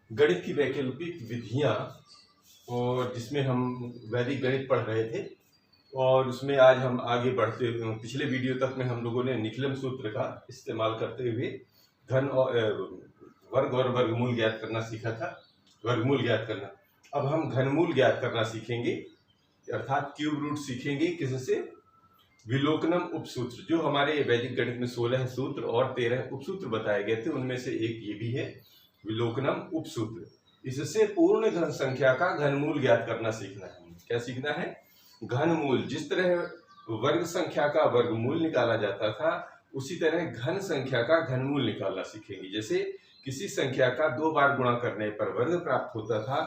गणित की वैकल्पिक विधियां, और जिसमें हम वैदिक गणित पढ़ रहे थे। और उसमें आज हम आगे बढ़ते, पिछले वीडियो तक में हम लोगों ने निखिलम सूत्र का इस्तेमाल करते हुए घन और वर्ग और वर्गमूल ज्ञात करना सीखा था। वर्गमूल ज्ञात करना। अब हम घनमूल ज्ञात करना सीखेंगे, अर्थात क्यूब रूट सीखेंगे। किससे? विलोकनम उपसूत्र। जो हमारे वैदिक गणित में 16 सूत्र और 13 उपसूत्र बताए गए थे, उनमें से एक ये भी है, विलोकनम उपसूत्र। इससे पूर्ण घन संख्या का घनमूल ज्ञात करना सीखना है। क्या सीखना है? घनमूल। जिस तरह वर्ग संख्या का वर्गमूल निकाला जाता था, उसी तरह घन संख्या का घनमूल निकालना सीखेंगे। जैसे किसी संख्या का 2 बार गुणा करने पर वर्ग प्राप्त होता था,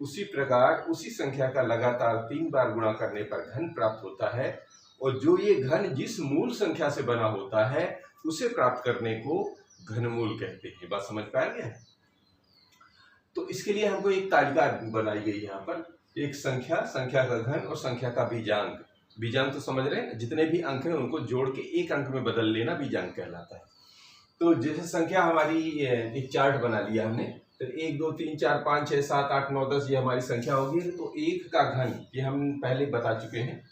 उसी प्रकार उसी संख्या का लगातार 3 बार गुणा करने पर घन प्राप्त होता है। और जो ये घन जिस मूल संख्या से बना होता है, उसे प्राप्त करने को घनमूल कहते हैं। बात समझ पा गए? तो इसके लिए हमको एक तालिका बनाई गई है यहाँ पर। एक संख्या, संख्या का घन और संख्या का बीजांक। बीजांक तो समझ रहे हैं, जितने भी अंक हैं उनको जोड़ के एक अंक में बदल लेना बीजांक कहलाता है। तो जैसे संख्या हमारी, एक चार्ट बना लिया हमने, तो 1 2 3 4 5 6 7 8 9 10 ये हमारी संख्या होगी। तो एक का घन, ये हम पहले बता चुके हैं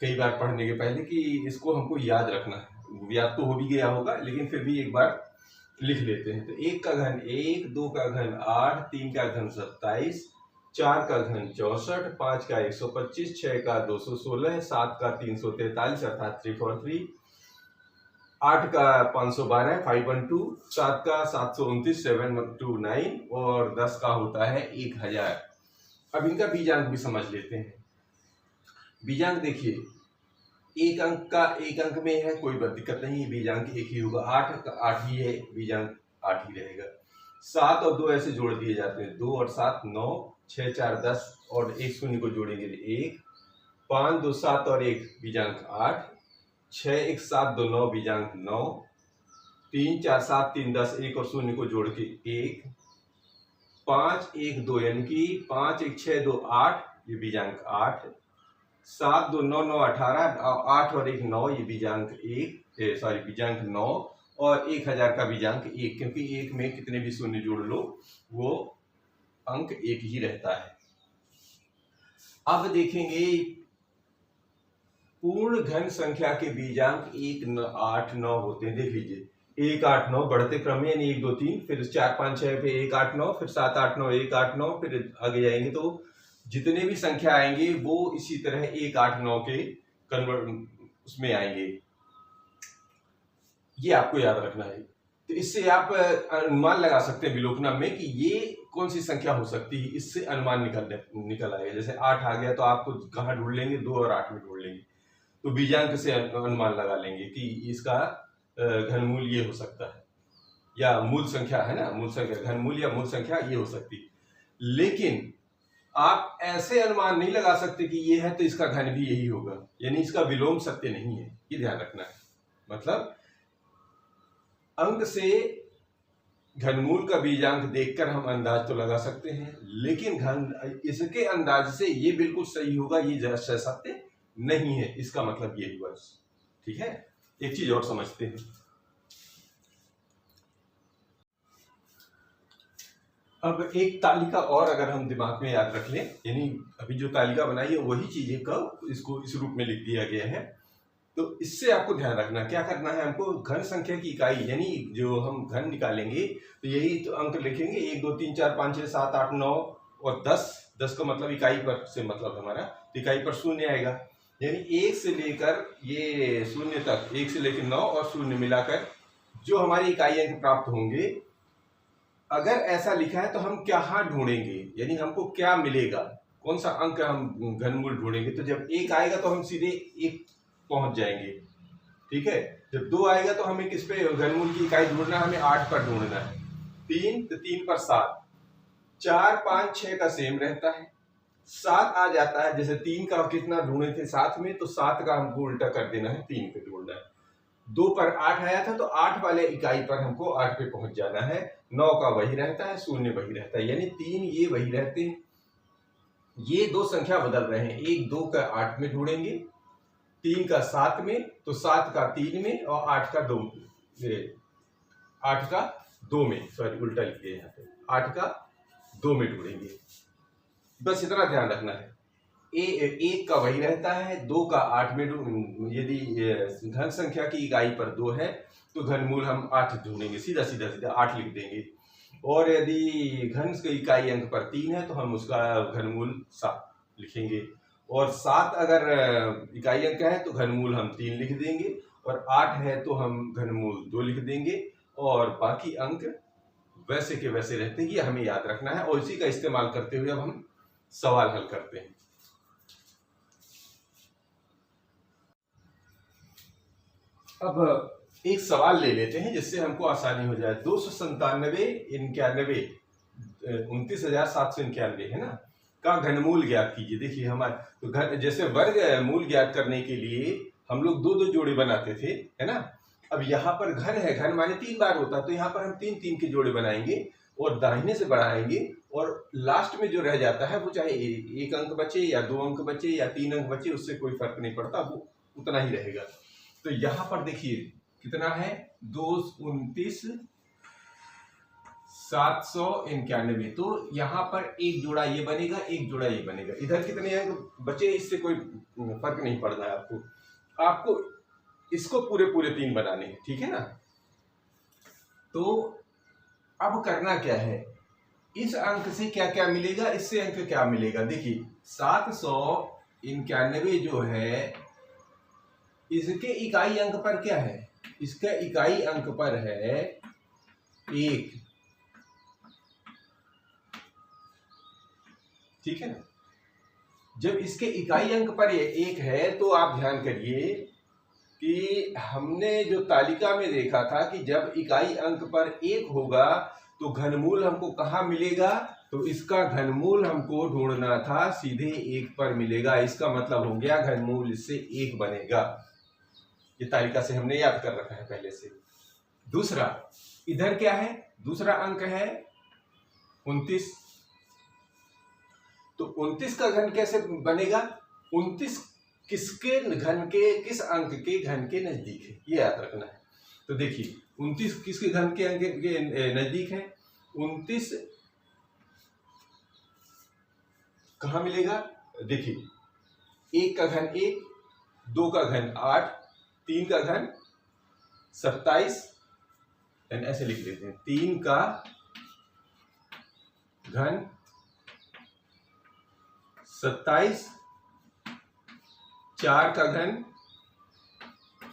कई बार पढ़ने के पहले, कि इसको हमको याद रखना है। याद तो हो भी गया होगा, लेकिन फिर भी एक बार लिख लेते हैं। तो 1 का घन 1, 2 का घन 8, 3 का घन 27, 4 का घन 64, 5 का 125, 6 का 216, 7 का 343 अर्थात 343, 8 का 512 512, 7 का 729 729 और 10 का होता है 1000। अब इनका बीजांक भी समझ लेते हैं। बीजांक देखिए, एक अंक में है, कोई दिक्कत नहीं, बीजांक एक ही होगा। 8 ही है, बीजांक 8 ही रहेगा। 7 और 2 ऐसे जोड़ दिए जाते हैं, 2 और 7 9, 6 4 10 और एक शून्य को जोड़ेंगे 1, 5 2 7 और 1 बीजांक 8, 6 1 7 2 9 बीजांक 9, 3 4 7 3 10 1 और शून्य को जोड़ के 1, 5 1 2 यानी कि 5 1 6 2 8 ये बीजांक 8, 7 2 9 9 18, 8 और 1 9 ये बीजांक बीजांक 9, और 1000 का बीजांक 1, क्योंकि 1 में कितने भी शून्य जोड़ लो वो अंक 1 ही रहता है। अब देखेंगे पूर्ण घन संख्या के बीजांक 1 8 9 होते हैं। देख लीजिए 1 8 9 बढ़ते क्रम में, यानी 1 2 3, फिर 4 5 6 पे 1 8 9, फिर 7 8 9 1 8 9, फिर आगे जाएंगे तो जितने भी संख्या आएंगे वो इसी तरह 1 8 9 के कन्वर्ट उसमें आएंगे। ये आपको याद रखना है। तो इससे आप अनुमान लगा सकते हैं विलोकनम में कि ये कौन सी संख्या हो सकती है। इससे अनुमान निकल आएगा। जैसे 8 आ गया तो आपको कहाँ ढूंढ लेंगे? 2 और 8 में ढूंढ लेंगे। तो बीजांक से अनुमान लगा लेंगे कि इसका घनमूल ये हो सकता है, या मूल संख्या है ना, मूल संख्या, घनमूल या मूल संख्या ये हो सकती है। लेकिन आप ऐसे अनुमान नहीं लगा सकते कि ये है तो इसका घन भी यही होगा, यानी इसका विलोम सत्य नहीं है। ये ध्यान रखना है। मतलब अंक से घनमूल का बीजांक देखकर हम अंदाज तो लगा सकते हैं, लेकिन इसके अंदाज से ये बिल्कुल सही होगा ये सत्य नहीं है। इसका मतलब ये हुआ। ठीक है, एक चीज और समझते हैं। अब एक तालिका और अगर हम दिमाग में याद रख लें, यानी अभी जो तालिका बनाई है वही चीजें का इसको इस रूप में लिख दिया गया है। तो इससे आपको ध्यान रखना, क्या करना है हमको? घन संख्या की इकाई, यानी जो हम घन निकालेंगे तो यही तो अंक लिखेंगे, 1 2 3 4 5 6 7 8 9 और 10। 10 का मतलब इकाई पर से मतलब हमारा इकाई पर शून्य आएगा, यानी 1 से लेकर ये शून्य तक, 1 से लेकर 9 और शून्य मिलाकर जो हमारी इकाई अंक प्राप्त होंगे। अगर ऐसा लिखा है तो हम क्या ढूंढेंगे, यानी हमको क्या मिलेगा, कौन सा अंक हम घनमूल ढूंढेंगे? तो जब 1 आएगा तो हम सीधे 1 पहुंच जाएंगे। ठीक है, जब 2 आएगा तो हमें किस पे घनमूल की इकाई ढूंढना है? हमें 8 पर ढूंढना है। 3 तो 3 पर 7, 4 5 6 का सेम रहता है। 7 आ जाता है, जैसे 3 का कितना ढूंढे थे 7 में, तो 7 का हमको उल्टा कर देना है, 3 पे ढूंढना है। 2 पर 8 आया था तो 8 वाले इकाई पर हमको 8 पे पहुंच जाना है। 9 का वही रहता है, शून्य वही रहता है, यानी 3 ये वही रहते हैं। ये दो संख्या बदल रहे हैं, 1 2 का 8 में ढूंढेंगे, 3 का 7 में, तो 7 का 3 में और 8 का 2 में, 8 का 2 में, सॉरी उल्टा लिख दिया यहाँ पे, 8 का 2 में ढूंढेंगे। बस इतना ध्यान रखना है। एक का वही रहता है, 2 का 8 में यदि घन संख्या की इकाई पर 2 है तो घनमूल हम 8 ढूंढेंगे, सीधा सीधा सीधा 8 लिख देंगे। और यदि घन की इकाई अंक पर 3 है तो हम उसका घनमूल 7 लिखेंगे। और 7 अगर इकाई अंक है तो घनमूल हम 3 लिख देंगे, और 8 है तो हम घनमूल 2 लिख देंगे। और बाकी अंक वैसे के वैसे रहते हैं, ये हमें याद रखना है। और इसी का इस्तेमाल करते हुए अब हम सवाल हल करते हैं। अब एक सवाल ले लेते हैं जिससे हमको आसानी हो जाए। 297 91 29,791 है ना, का घनमूल ज्ञात कीजिए। देखिए हमारे तो जैसे वर्ग मूल ज्ञात करने के लिए हम लोग 2 जोड़े बनाते थे, है ना। अब यहाँ पर घन है, घन माने 3 बार होता है, तो यहाँ पर हम 3 के जोड़े बनाएंगे और दाहिने से बढ़ाएंगे, और लास्ट में जो रह जाता है वो चाहे 1 अंक बचे या 2 अंक बचे या 3 अंक बचे, उससे कोई फर्क नहीं पड़ता, वो उतना ही रहेगा। तो यहाँ पर देखिए कितना है, 229,791। तो यहाँ पर एक जोड़ा ये बनेगा, एक जोड़ा ये बनेगा। इधर कितने अंक बचे इससे कोई फर्क नहीं पड़ना है आपको इसको पूरे 3 बनाने हैं, ठीक है ना। तो अब करना क्या है, इस अंक से क्या क्या मिलेगा, इससे अंक क्या मिलेगा। देखिए 791 जो है इसके इकाई अंक पर क्या है, इसका इकाई अंक पर है 1, ठीक है ना। जब इसके इकाई अंक पर 1 है तो आप ध्यान करिए कि हमने जो तालिका में देखा था कि जब इकाई अंक पर 1 होगा तो घनमूल हमको कहाँ मिलेगा, तो इसका घनमूल हमको ढूंढना था सीधे 1 पर मिलेगा। इसका मतलब हो गया घनमूल इससे 1 बनेगा। ये तालिका से हमने याद कर रखा है पहले से। दूसरा, इधर क्या है, दूसरा अंक है 29। तो 29 का घन कैसे बनेगा, 29 किसके घन के, किस अंक के घन के नजदीक है, ये याद रखना है। तो देखिए 29 किसके घन के अंक के नजदीक है, 29 कहाँ मिलेगा। देखिए 1 का घन 1, 2 का घन 8, 3 का घन 27, ऐसे लिख लेते हैं, 3 का घन 27, 4 का घन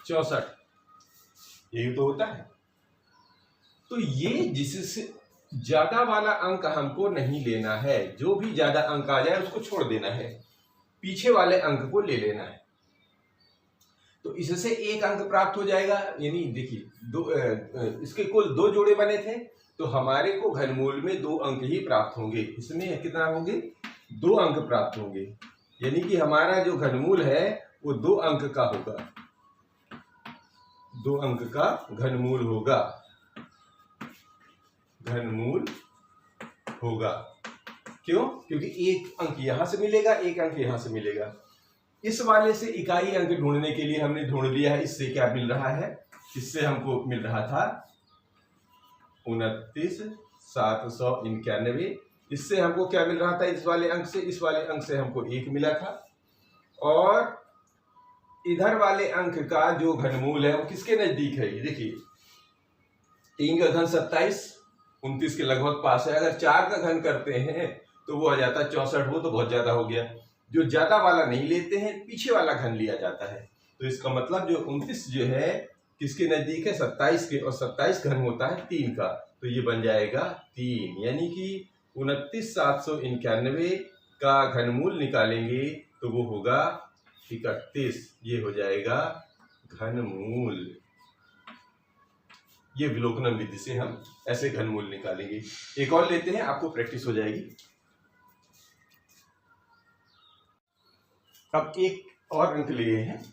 64, यही तो होता है। तो ये जिससे ज्यादा वाला अंक हमको नहीं लेना है, जो भी ज्यादा अंक आ जाए उसको छोड़ देना है, पीछे वाले अंक को ले लेना है। तो इससे 1 अंक प्राप्त हो जाएगा। यानी देखिए इसके कुल 2 जोड़े बने थे, तो हमारे को घनमूल में 2 अंक ही प्राप्त होंगे। इसमें कितना होंगे, 2 अंक प्राप्त होंगे। यानी कि हमारा जो घनमूल है वो 2 अंक का होगा, 2 अंक का घनमूल होगा, घनमूल होगा। क्यों, क्योंकि 1 अंक यहां से मिलेगा, 1 अंक यहां से मिलेगा। इस वाले से इकाई अंक ढूंढने के लिए हमने ढूंढ लिया है। इससे क्या मिल रहा है, इससे हमको मिल रहा था 29,791। इससे हमको क्या मिल रहा था, इस वाले अंक से, इस वाले अंक से हमको 1 मिला था। और इधर वाले अंक का जो घनमूल है वो किसके नजदीक है, ये देखिए 3 का घन 27, 29 के लगभग पास है। अगर 4 का घन करते हैं तो वो आ जाता है 64, वो तो बहुत ज्यादा हो गया। जो ज्यादा वाला नहीं लेते हैं, पीछे वाला घन लिया जाता है। तो इसका मतलब जो 29 जो है किसके नजदीक है, 27 के, और 27 घन होता है 3 का, तो ये बन जाएगा 3। यानी कि 29,791 का घनमूल निकालेंगे तो वो होगा 31। ये हो जाएगा घनमूल। ये विलोकनम विधि से हम ऐसे घनमूल निकालेंगे। एक और लेते हैं, आपको प्रैक्टिस हो जाएगी। अब एक और अंक लिए हैं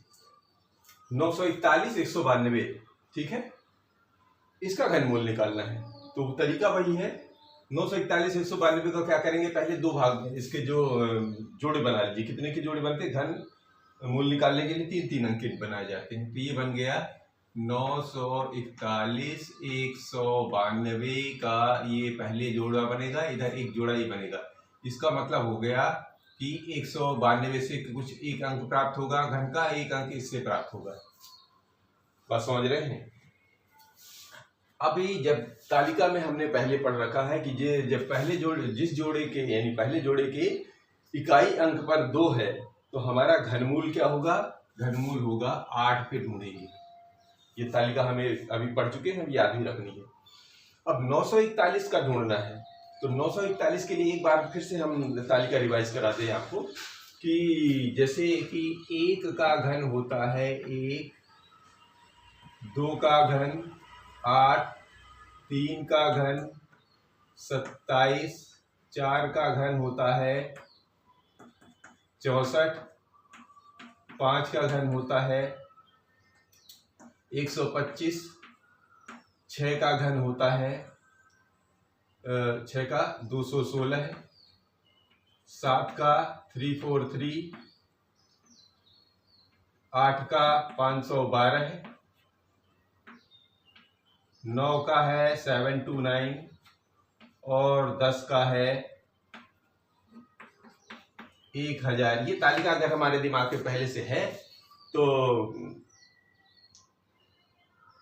941 192, ठीक है। इसका घनमूल निकालना है, तो तरीका वही है। 941 192 का क्या करेंगे, पहले 2 भाग में इसके जो जोड़े बना लीजिए। कितने के जोड़े बनते हैं, घन मूल निकालने के लिए 3 अंक के बनाए जाते हैं। तो ये बन गया 941 192 का ये पहले जोड़ा बनेगा, इधर एक जोड़ा ये बनेगा। इसका मतलब हो गया कि 192 से कुछ एक अंक प्राप्त होगा घन का, एक अंक इससे प्राप्त होगा। बात समझ रहे हैं? अभी जब तालिका में हमने पहले पढ़ रखा है कि जब पहले जोड़े जिस जोड़े के यानी पहले जोड़े के इकाई अंक पर 2 है तो हमारा घनमूल क्या होगा? घनमूल होगा 8 पे ढूंढेंगे। ये तालिका हमें अभी पढ़ चुके हैं, याद भी रखनी है। अब 941 का ढूंढना है तो 941 के लिए एक बार फिर से हम तालिका रिवाइज कराते हैं आपको कि जैसे कि 1 का घन होता है 1, 2 का घन 8, 3 का घन 27, 4 का घन होता है 64, 5 का घन होता है 125, 6 का घन होता है 6 का 216 है, 7 का 343, 8 का 512 है, 9 का है 729 और 10 का है 1000। ये तालिका अगर हमारे दिमाग में पहले से है तो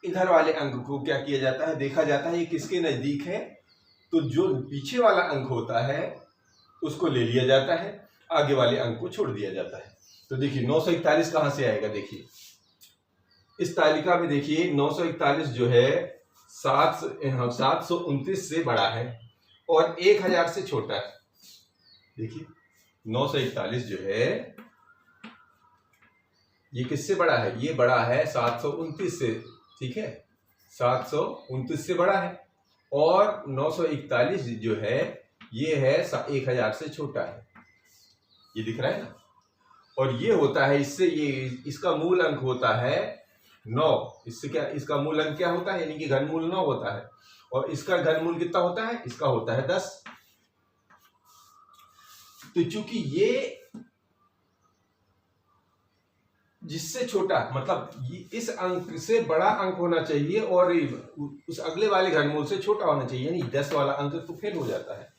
इधर वाले अंक को क्या किया जाता है, देखा जाता है ये किसके नजदीक है, तो जो पीछे वाला अंक होता है उसको ले लिया जाता है, आगे वाले अंक को छोड़ दिया जाता है। तो देखिए 941 कहाँ से आएगा? देखिए इस तालिका में देखिए 941 जो है 729 से बड़ा है और 1000 से छोटा है। देखिए 941 जो है ये किससे बड़ा है? ये बड़ा है 729 से, ठीक है, 729 से बड़ा है और 941 जो है ये है 1000 से छोटा है। ये दिख रहा है ना? और ये होता है इससे, ये इसका मूल अंक होता है 9। इससे क्या, इसका मूल अंक क्या होता है? यानी कि घनमूल 9 होता है और इसका घनमूल कितना होता है? इसका होता है 10। तो चूंकि ये जिससे छोटा मतलब इस अंक से बड़ा अंक होना चाहिए और उस अगले वाले घनमूल से छोटा होना चाहिए, यानी 10 वाला अंक तो फेल हो जाता है।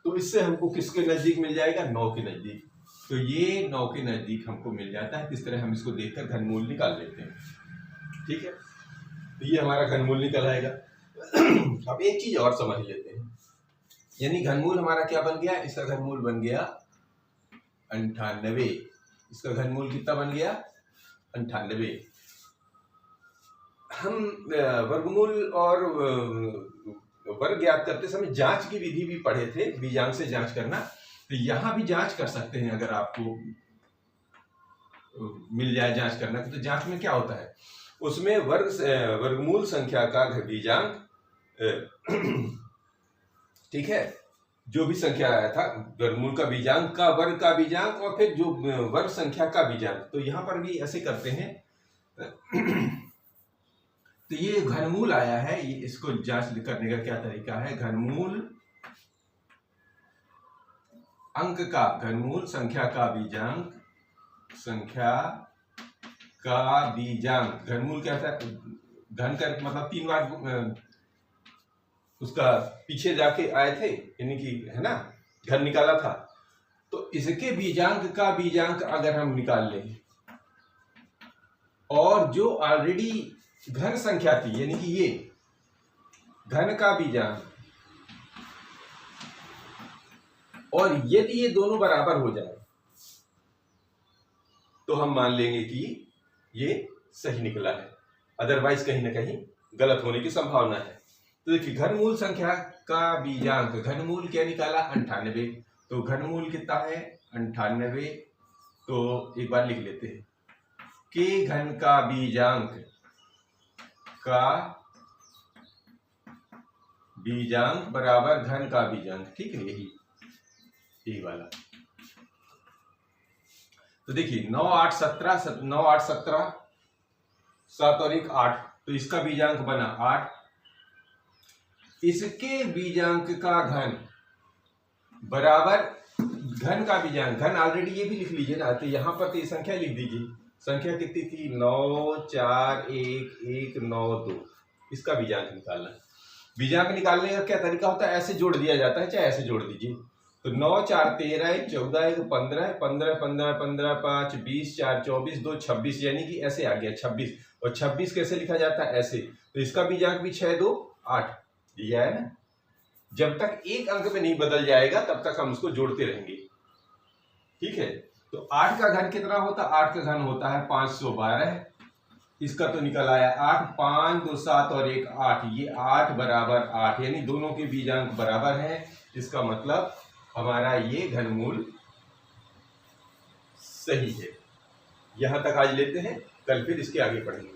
तो इससे हमको किसके नजदीक मिल जाएगा? 9 के नजदीक। तो ये 9 के नजदीक हमको मिल जाता है। किस तरह हम इसको देखकर घनमूल निकाल लेते हैं, ठीक है। तो ये हमारा घनमूल निकल आएगा। अब एक चीज और समझ लेते हैं, यानी घनमूल हमारा क्या बन गया? इसका घनमूल बन गया 98। इसका घनमूल कितना बन गया? 98। हम वर्गमूल और वर्ग ज्ञात करते समय जांच की विधि भी पढ़े थे, बीजांक से जांच करना। तो यहां भी जांच कर सकते हैं अगर आपको मिल जाए जांच करना। तो जांच में क्या होता है? उसमें वर्गमूल संख्या का बीजांक, ठीक है, जो भी संख्या आया था वर्गमूल का बीजांक का वर्ग का बीजांक और फिर जो वर्ग संख्या का बीजांक। तो यहां पर भी ऐसे करते हैं। तो ये घनमूल आया है, ये इसको जांच करने का क्या तरीका है? घनमूल अंक का, घनमूल संख्या का बीजांक, संख्या का बीजांक। घनमूल क्या था? घन का मतलब 3 बार उसका पीछे जाके आए थे, यानी कि है ना, घन निकाला था। तो इसके बीजांक का बीजांक अगर हम निकाल लें और जो ऑलरेडी घन संख्या थी, यानी कि ये घन का बीजांक, और यदि ये दोनों बराबर हो जाए तो हम मान लेंगे कि ये सही निकला है, अदरवाइज कहीं ना कहीं गलत होने की संभावना है। तो देखिए घनमूल संख्या का बीजांक, घनमूल क्या निकाला? 98। तो घनमूल कितना है? 98। तो एक बार लिख लेते हैं कि घन का बीजांक बराबर घन का बीजांक, ठीक है, यही वाला। तो देखिए 9 8 17, 9 8 17, 7 और 1 8, तो इसका बीजांक बना 8। इसके बीजांक का घन बराबर घन का बीजांक, घन ऑलरेडी ये भी लिख लीजिए ना, तो यहां पर तो ये संख्या लिख दीजिए, संख्या कितनी थी? 9 4 1 1 9 2। इसका बीजांक निकालना है। बीजांक निकालने का क्या तरीका होता है? ऐसे जोड़ दिया जाता है, चाहे ऐसे जोड़ दीजिए। तो 9 4 13 14 15 15 15 15 5 20 4 24 2 26, यानी कि ऐसे आ गया 26। और 26 कैसे लिखा जाता है? ऐसे। तो इसका बीजांक भी 6 2 8 दिया है ना। जब तक एक अंक में नहीं बदल जाएगा तब तक हम उसको जोड़ते रहेंगे। ठीक है, तो 8 का घन कितना होता है? 8 का घन होता है 512। इसका तो निकल आया 8, 5 2 7 और 1 8, ये 8 बराबर 8, यानी दोनों के बीजांक बराबर हैं। इसका मतलब हमारा ये घनमूल सही है। यहां तक आज लेते हैं, कल फिर इसके आगे पढ़ेंगे।